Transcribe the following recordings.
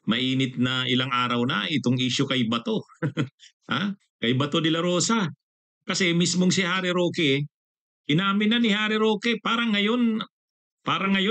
mainit na ilang araw na itong issue kay Bato. Ha? Kay Bato de la Rosa. Kasi mismong si Harry Roque, inamin na ni Harry Roque, parang ngayon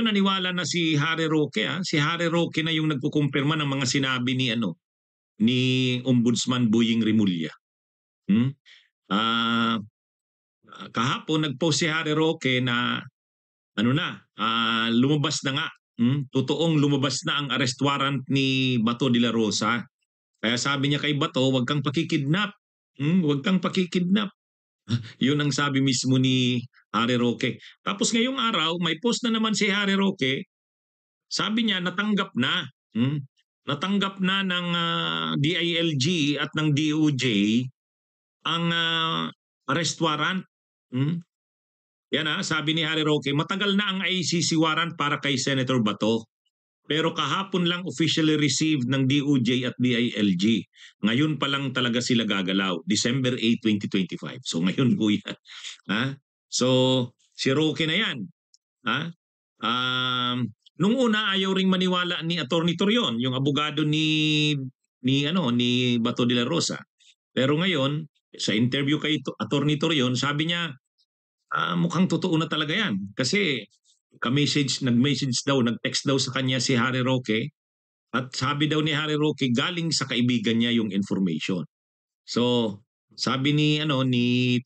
naniwala na si Harry Roque, si Harry Roque na yung nagkukumpirma ng mga sinabi ni Ombudsman Boying Rimulya. Hmm? Ah, kahapon nag-post si Harry Roque na lumabas na nga. Totoong lumabas na ang arrest warrant ni Bato de la Rosa. Kaya sabi niya kay Bato, "Huwag kang pakikidnap. Huwag kang pakikidnap." Yun ang sabi mismo ni Harry Roque. Tapos ngayong araw, may post na naman si Harry Roque. Sabi niya natanggap na. Natanggap na ng DILG at ng DOJ ang arrest warrant. Yan sabi ni Harry Roque, matagal na ang ICC warrant para kay Senator Bato. Pero kahapon lang officially received ng DOJ at DILG. Ngayon pa lang talaga sila gagalaw. December 8, 2025. So ngayon po yan. So si Roque na yan. Nung una ayaw ring maniwala ni Attorney Torion, yung abogado ni Bato de la Rosa. Pero ngayon, sa interview kay Attorney Torion, sabi niya, mukhang totoo na talaga yan. Kasi nag-message daw, nag-text daw sa kanya si Harry Roque at sabi daw ni Harry Roque galing sa kaibigan niya yung information. So, sabi ni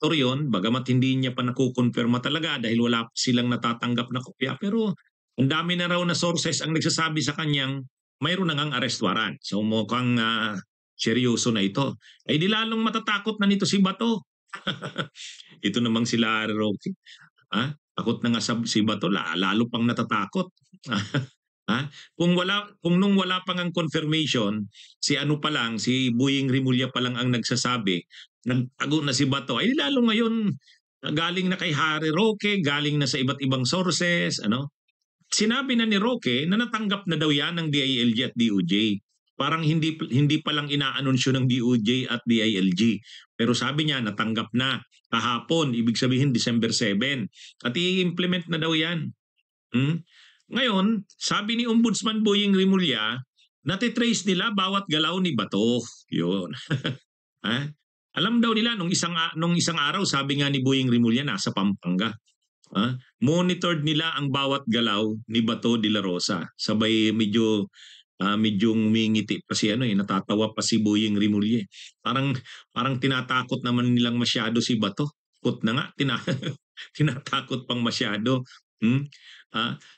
Torion, bagamat hindi niya pa nakukonfirma talaga dahil wala silang natatanggap na kopya, pero ang dami na raw na sources ang nagsasabi sa kanyang mayroon na ngang arrest warrant. So mukhang seryoso na ito. Ay di lalong matatakot na nito si Bato. Ito namang sila Harry Roque. Takot na nga si Bato, lalo pang natatakot. Kung nung wala pang ang confirmation, si Boying Rimulya pa lang ang nagsasabi, nagtago na si Bato, ay lalo ngayon galing na kay Harry Roque, galing na sa iba't ibang sources, Sinabi na ni Roque na natanggap na daw yan ng DILG at DOJ. Parang hindi pa lang inaanunsyo ng DOJ at DILG. Pero sabi niya natanggap na kahapon, ibig sabihin December 7. At i-implement na daw yan. Ngayon, sabi ni Ombudsman Boying Rimulya, natitrace nila bawat galaw ni Bato. Yun. Alam daw nila nung isang araw, sabi nga ni Boying Rimulya, nasa Pampanga. Monitored nila ang bawat galaw ni Bato de la Rosa. Sabay medyo ngumingiti pa natatawa pa si Boying Rimulya. Parang tinatakot naman nilang masyado si Bato. Kot na nga, tinatakot pang masyado.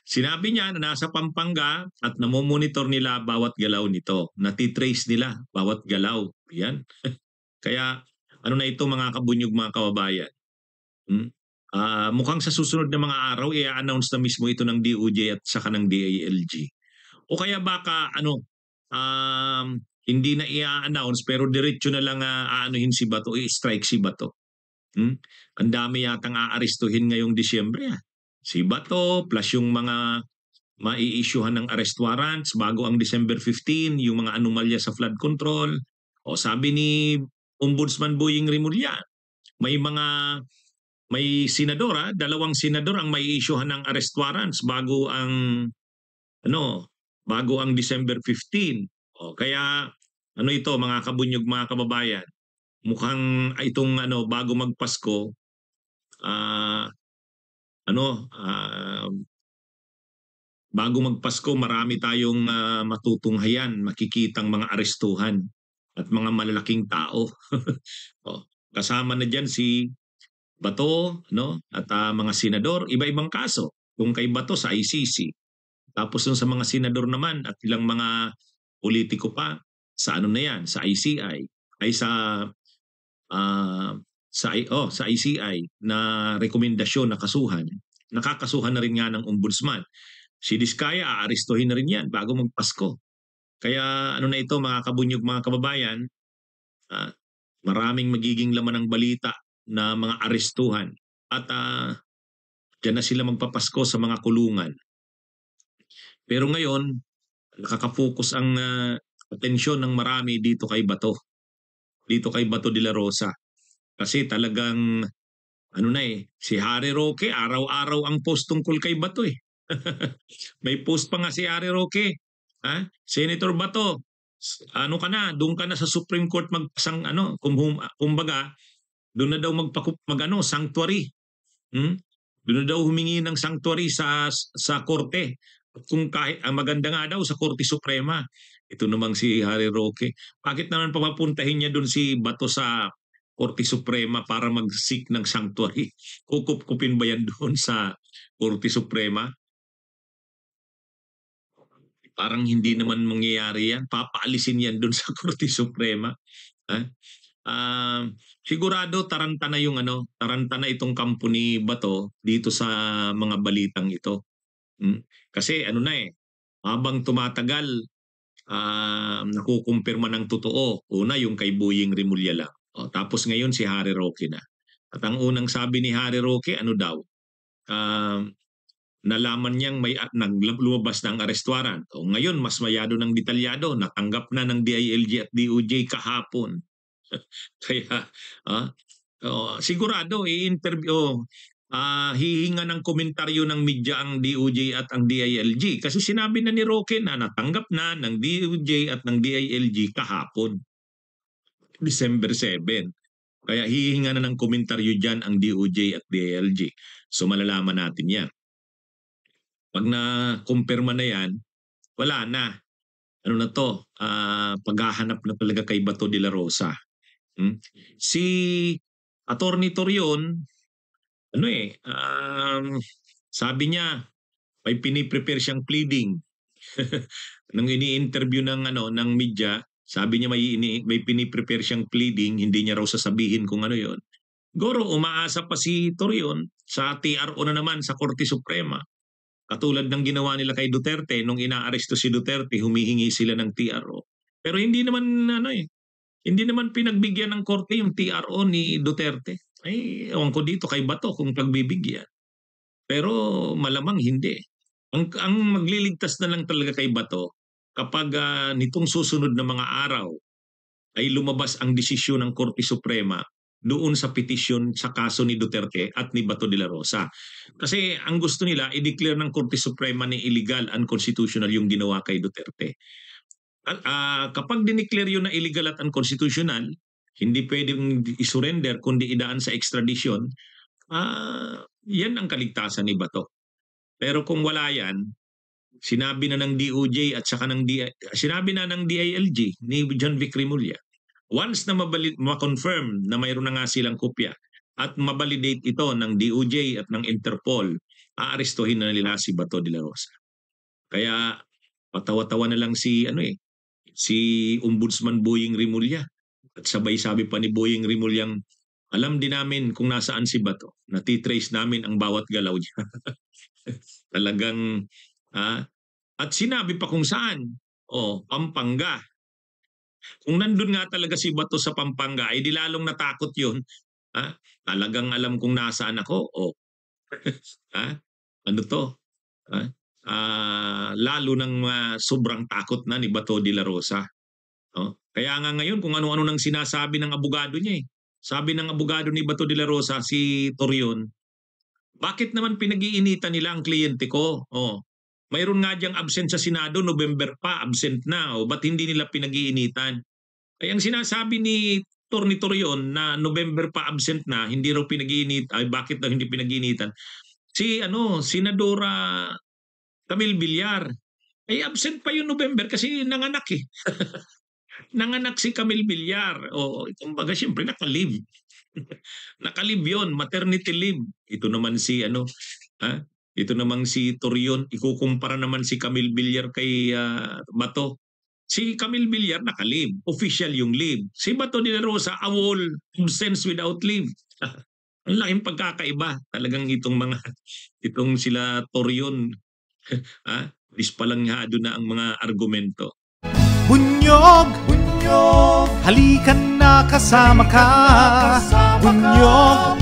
Sinabi niya na nasa Pampanga at namomonitor nila bawat galaw nito. Natitrace nila bawat galaw. Yan. Kaya na ito mga kabunyog, mga kababayan. Mukhang sa susunod na mga araw, i-announce na mismo ito ng DOJ at saka ng DILG. O kaya baka hindi na i-announce pero diretso na lang aanuhin si Bato, i-strike si Bato. Ang dami yatang aarestuhin ngayong Disyembre. Si Bato plus yung mga mai-issuehan ng arrest warrants bago ang December 15, yung mga anomalya sa flood control. O sabi ni Ombudsman Boying Rimulya, may senador, 2 senador ang mai-issuehan ng arrest warrants bago ang December 15. O kaya ito mga kabunyog, mga kababayan, mukhang itong bago magpasko bago magpasko marami tayong matutunghayan, makikitang mga arestuhan at mga malalaking tao. Kasama na diyan si Bato, at mga senador, iba-ibang kaso. Kung kay Bato sa ICC. Tapos sa mga senador naman at ilang mga politiko pa sa sa ICI ay sa ICI na rekomendasyon na kasuhan. Nakakasuhan na rin nga ng ombudsman. Si Diskaya aarestuhin na rin yan bago magpasko. Kaya ito mga kabunyog, mga kababayan, maraming magiging laman ng balita na mga arestuhan at diyan na sila magpapasko sa mga kulungan. Pero ngayon, nakaka-focus ang atensyon ng marami dito kay Bato. Dito kay Bato de la Rosa. Kasi talagang si Harry Roque, araw-araw ang post tungkol kay Bato . May post pa nga si Harry Roque. Senator Bato, ano ka na, doon ka na sa Supreme Court magpasang ano, kumbaga, doon na daw sanctuary. Doon na daw humingi ng sanctuary sa korte. Kung kahit ang maganda nga daw sa Korte Suprema. Ito namang si Harry Roque. Bakit naman papapuntahin niya doon si Bato sa Korte Suprema para mag-seek ng sanctuary? Kukup-kupin ba yan doon sa Korte Suprema? Parang hindi naman mangyayari yan. Papaalisin yan doon sa Korte Suprema. Sigurado taranta na taranta na itong kampo ni Bato dito sa mga balitang ito. Kasi habang tumatagal, nakukumpirma ng totoo. Una, yung kay Boying Rimulya lang. Tapos ngayon si Harry Roque na. At ang unang sabi ni Harry Roque, nalaman niyang lumabas na ang arrest warrant. Ngayon, mas mayado ng detalyado, natanggap na ng DILG at DOJ kahapon. Kaya, sigurado, i-interview, hihinga ng komentaryo ng media ang DOJ at ang DILG. Kasi sinabi na ni Roque na natanggap na ng DOJ at ng DILG kahapon, December 7. Kaya hihinga na ng komentaryo dyan ang DOJ at DILG. So malalaman natin yan. Pag na-kumpirma na yan, wala na. Paghahanap na talaga kay Bato de la Rosa. Si Attorney Torion, sabi niya, may piniprepare siyang pleading. Nang ini-interview ng media, sabi niya may piniprepare siyang pleading, hindi niya raw sasabihin kung ano yon. Goro, umaasa pa si Torion sa TRO na naman sa Korte Suprema. Katulad ng ginawa nila kay Duterte, nung inaaresto si Duterte, humihingi sila ng TRO. Pero hindi naman pinagbigyan ng korte yung TRO ni Duterte. Ewan ko dito kay Bato kung pagbibigyan. Pero malamang hindi. Ang magliligtas na lang talaga kay Bato kapag nitong susunod na mga araw ay lumabas ang desisyon ng Korte Suprema doon sa petisyon sa kaso ni Duterte at ni Bato de la Rosa. Kasi ang gusto nila, i-declare ng Korte Suprema na illegal, unconstitutional yung ginawa kay Duterte. Kapag dineclare yun na illegal at unconstitutional, hindi pwedeng isurrender kundi idaan sa extradition, yan ang kaligtasan ni Bato. Pero kung wala yan, sinabi na ng DOJ at saka sinabi na ng DILG ni John Vic Rimulya, once na ma-confirm na mayroon na nga silang kopya at mabalidate ito ng DOJ at ng Interpol, aarestuhin na nila si Bato de la Rosa. Kaya patawa-tawa na lang si Ombudsman Boying Rimulya. At sabay sabi pa ni Boying Rimulyang, alam din namin kung nasaan si Bato. Natitrace namin ang bawat galaw niya. Talagang, at sinabi pa kung saan. Pampanga. Kung nandun nga talaga si Bato sa Pampanga, ay di lalong natakot yun. Talagang alam kung nasaan ako. Lalo nang sobrang takot na ni Bato de la Rosa. Kaya nga ngayon kung ano-ano nang sinasabi ng abogado niya eh. Sabi ng abogado ni Bato de la Rosa, si Torion, bakit naman pinag-iinitan nila ang kliyente ko? Mayroon nga diyang absent sa Senado, November pa, absent na. Ba't hindi nila pinag-iinitan? Ay ang sinasabi ni Attorney Torion na November pa absent na, hindi raw pinag-iinitan. Ay bakit daw hindi pinag-iinitan? Si Senadora Camille Villar, ay absent pa yung November kasi nanganak eh. Nanganak si Camille Villar. Kumbaga siyempre naka-leave. Naka-leave yun, maternity leave. Ito naman si Torion, ikukumpara naman si Camille Villar kay Bato. Si Camille Villar naka-leave, official yung leave. Si Bato de la Rosa, awol, absence without leave. Ang laking pagkakaiba. Talagang itong sila Torion, dispalanghado na ang mga argumento. Bunyog, bunyog, halikan na kasama ka. Bunyog,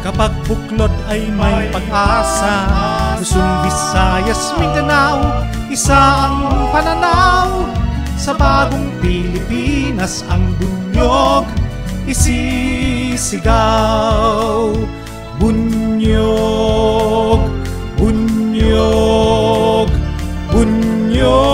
kapag buklod ay may pag-asa. Luzon, Visayas, Mindanao, isa ang pananaw. Sa bagong Pilipinas ang bunyog isisigaw. Bunyog, bunyog, bunyog.